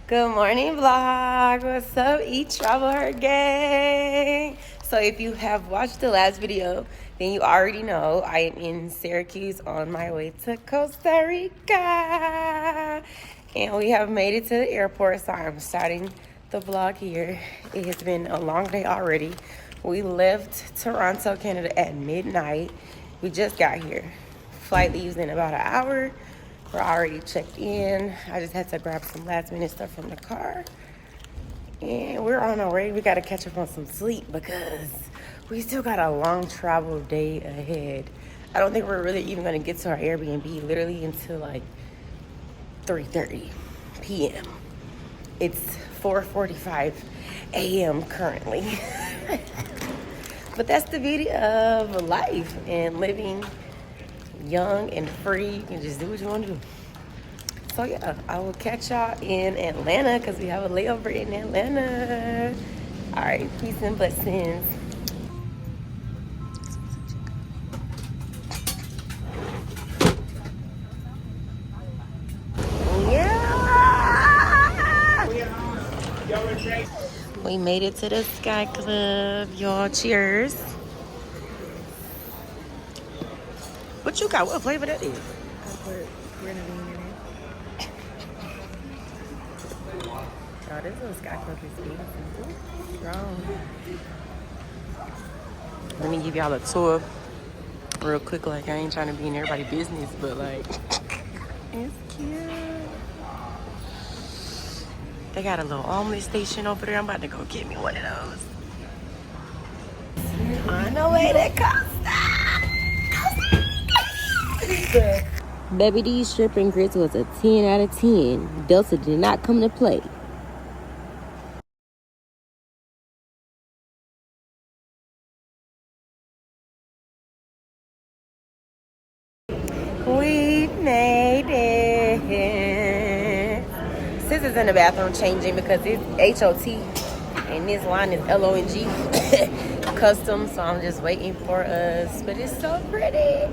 Good morning, vlog. What's up, Eat Travel Her Gang? So if you have watched the last video, then you already know I am in Syracuse on my way to Costa Rica. And we have made it to the airport, so I'm starting the vlog here. It has been a long day already. We left Toronto, Canada at midnight. We just got here. Flight leaves in about an hour. We're already checked in. I just had to grab some last minute stuff from the car. And we're on our way. We got to catch up on some sleep because we still got a long travel day ahead. I don't think we're really even going to get to our Airbnb literally until like 3:30 p.m. It's 4:45 a.m. currently. But that's the beauty of life and living young and free. You can just do what you want to do. So yeah, I will catch y'all in Atlanta because we have a layover in Atlanta. All right, peace and blessings. Yeah! We made it to the Sky Club, y'all. Cheers. What you got? What flavor that is? I put grenadine in it. Oh, this little Sky Club is beautiful. Strong. Let me give y'all a tour real quick. Like, I ain't trying to be in everybody's business, but like, it's cute. They got a little omelet station over there. I'm about to go get me one of those. On the way to Costa. Baby, these shrimp and grits was a 10 out of 10. Delta did not come to play. We made it. Sis is in the bathroom changing because it's HOT and this line is LONG custom, so I'm just waiting for us. But it's so pretty.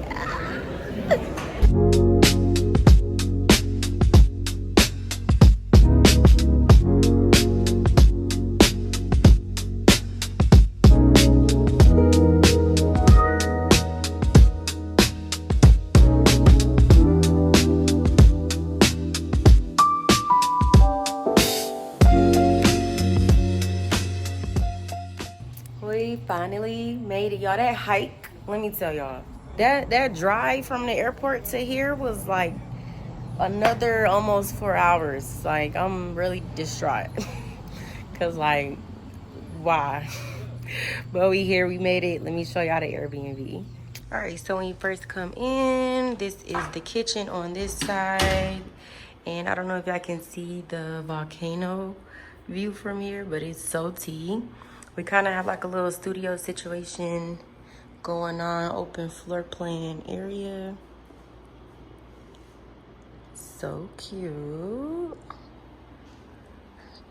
We finally made it, y'all. That hike, let me tell y'all, that drive from the airport to here was like another almost 4 hours. Like, I'm really distraught because like, why? But we here, we made it. Let me show y'all the Airbnb. All right, so when you first come in, this is the kitchen on this side. And I don't know if y'all can see the volcano view from here, but it's so tea. We kind of have like a little studio situation going on, open floor plan area. So cute.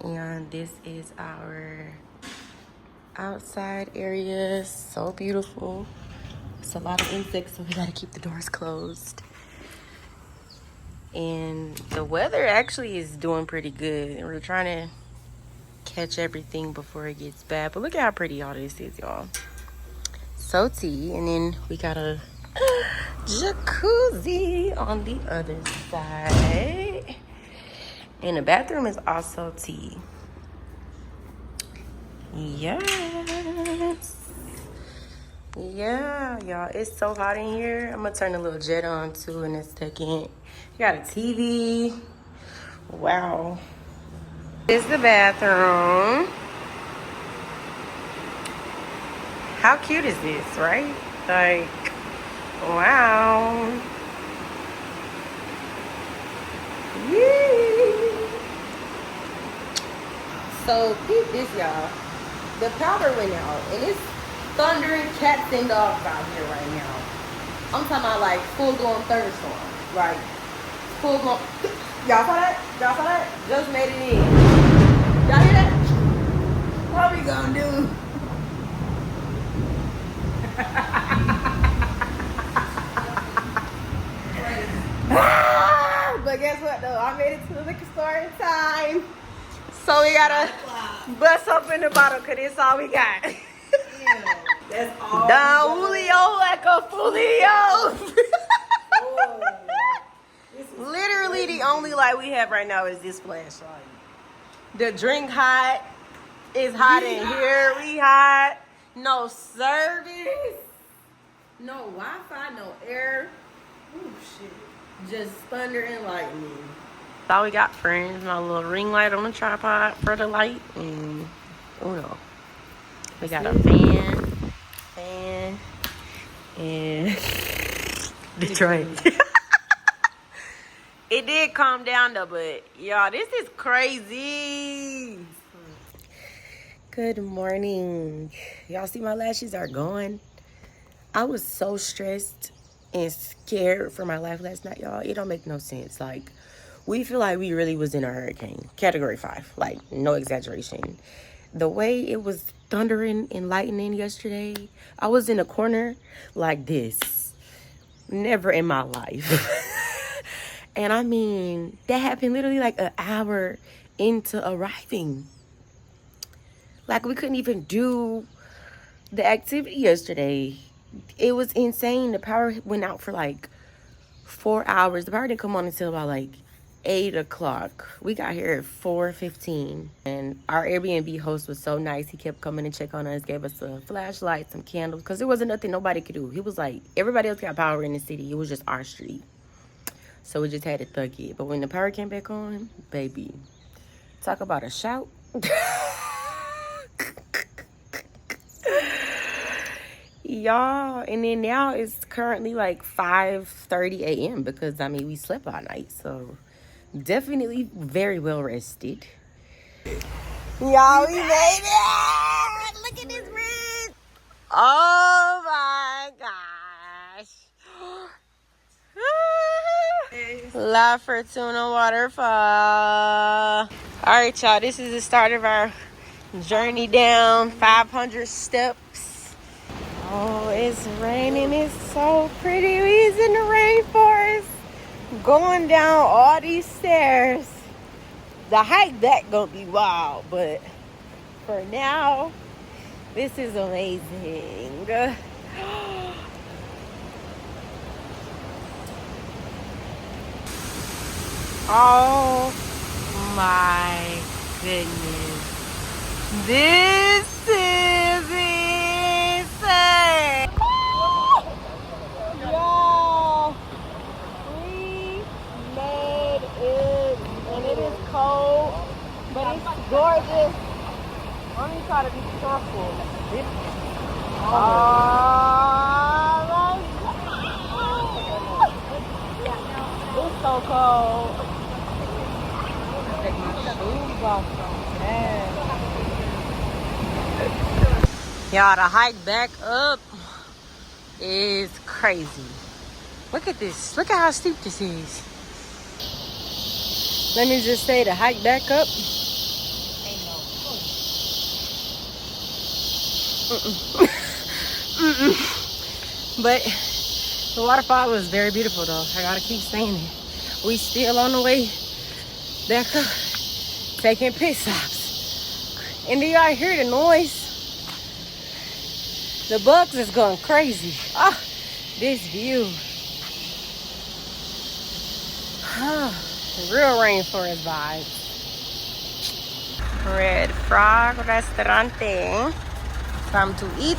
And this is our outside area. So beautiful. It's a lot of insects, so we gotta keep the doors closed. And the weather actually is doing pretty good. We're trying to catch everything before it gets bad. But look at how pretty all this is, y'all. So tea. And then we got a jacuzzi on the other side. And the bathroom is also tea. Yes. Yeah, y'all. It's so hot in here. I'm gonna turn the little jet on too in a second. You got a TV. Wow. This is the bathroom. How cute is this, right? Like, wow. Yee. So, peep this, y'all. The power went out, and it's thundering cats and dogs out here right now. I'm talking about like full-blown thunderstorm. Like, full-blown. Y'all saw that? Y'all saw that? Just made it in. Y'all hear that? What we gonna do? But guess what though? I made it to the liquor store in time. So we gotta bust open the bottle because that's all we got. That's all. Don Julio like a Julio. Literally the only light we have right now is this flashlight. The drink hot. It's hot in here. We hot. No service. No Wi-Fi. No air. Ooh, shit. Just thunder and lightning. That's all we got, friends. My little ring light on the tripod for the light. And, oh no. We got a fan, and Detroit. It did calm down though, but y'all, this is crazy. Good morning. Y'all see my lashes are gone. I was so stressed and scared for my life last night, y'all. It don't make no sense. Like, we feel like we really was in a hurricane. Category 5. Like, no exaggeration. The way it was thundering and lightning yesterday, I was in a corner like this. Never in my life. And I mean, that happened literally like an hour into arriving. Like, we couldn't even do the activity yesterday. It was insane. The power went out for like 4 hours. The power didn't come on until about like 8 o'clock. We got here at 4:15, and our Airbnb host was so nice. He kept coming and check on us, gave us a flashlight, some candles, because there wasn't nothing nobody could do. He was like, everybody else got power in the city. It was just our street. So we just had to thug it. But when the power came back on, baby, talk about a shout. Y'all, and then now it's currently like 5:30 a.m. because, I mean, we slept all night. So definitely very well rested. Y'all, we made it! Look at this red! Oh my gosh! La Fortuna Waterfall. Alright, y'all, this is the start of our journey down 500 steps. Oh, it's raining. It's so pretty. We's in the rainforest, going down all these stairs. The hike back gonna be wild, but for now, this is amazing. Oh my goodness. This is insane. Y'all, we made it, and it is cold, but it's gorgeous. Only try to be careful. Oh my God. It's so cold. Take my shoes off. Y'all, the hike back up is crazy. Look at this. Look at how steep this is. Let me just say, the hike back up. But the waterfall was very beautiful, though. I gotta keep saying it. We still on the way back up, taking pit stops. And do y'all hear the noise? The bugs is going crazy. Ah, this view. Real rainforest vibes. Red Frog Restaurante. Time to eat.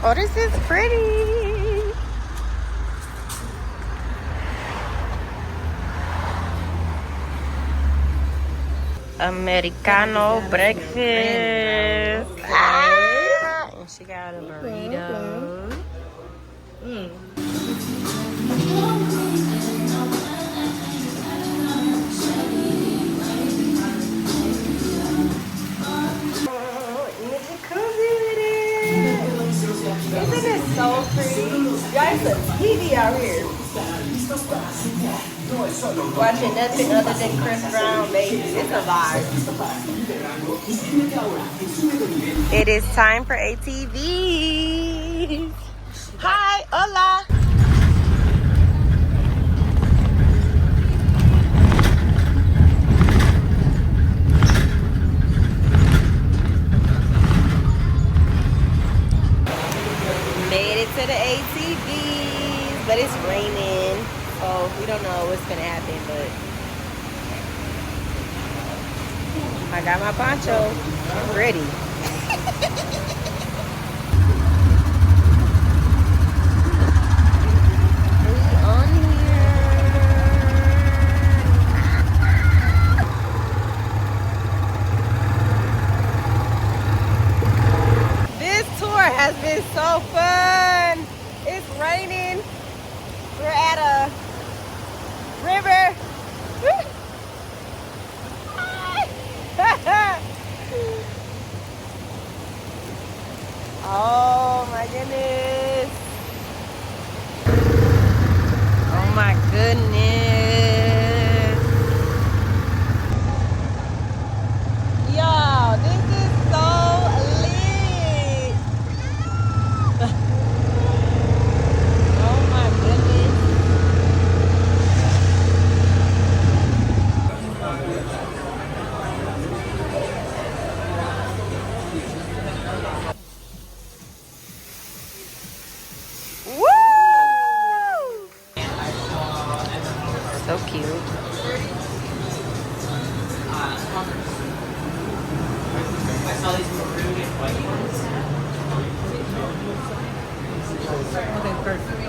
Oh, this is pretty. Americano breakfast. Ah! And she got a burrito. Isn't it so pretty? Y'all, it's a TV out here. Watching nothing other than Chris Brown, baby. It's a vibe. It is time for ATV. Hi, hola. We don't know what's gonna happen, but I got my poncho. I'm ready. We on here. This tour has been so fun. It's raining. We're at a river. Oh my goodness. Oh my goodness. Yo, this is so lit. Oh my goodness. Woo! So cute. I saw these maroon and white ones. Okay, perfect.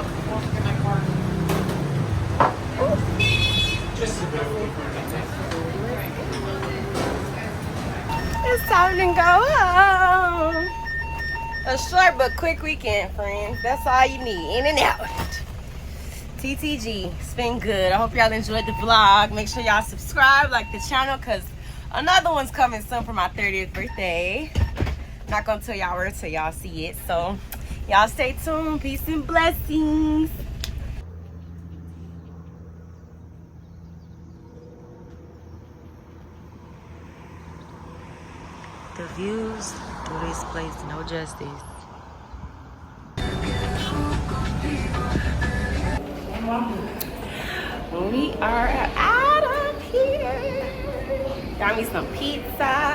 It's time to go home. A short but quick weekend, friends. That's all you need. In and out. TTG. It's been good. I hope y'all enjoyed the vlog. Make sure y'all subscribe, like the channel, because another one's coming soon for my 30th birthday. I'm not going to tell y'all where till y'all see it. So, y'all stay tuned. Peace and blessings. The views do this place no justice. We are out of here. Got me some pizza.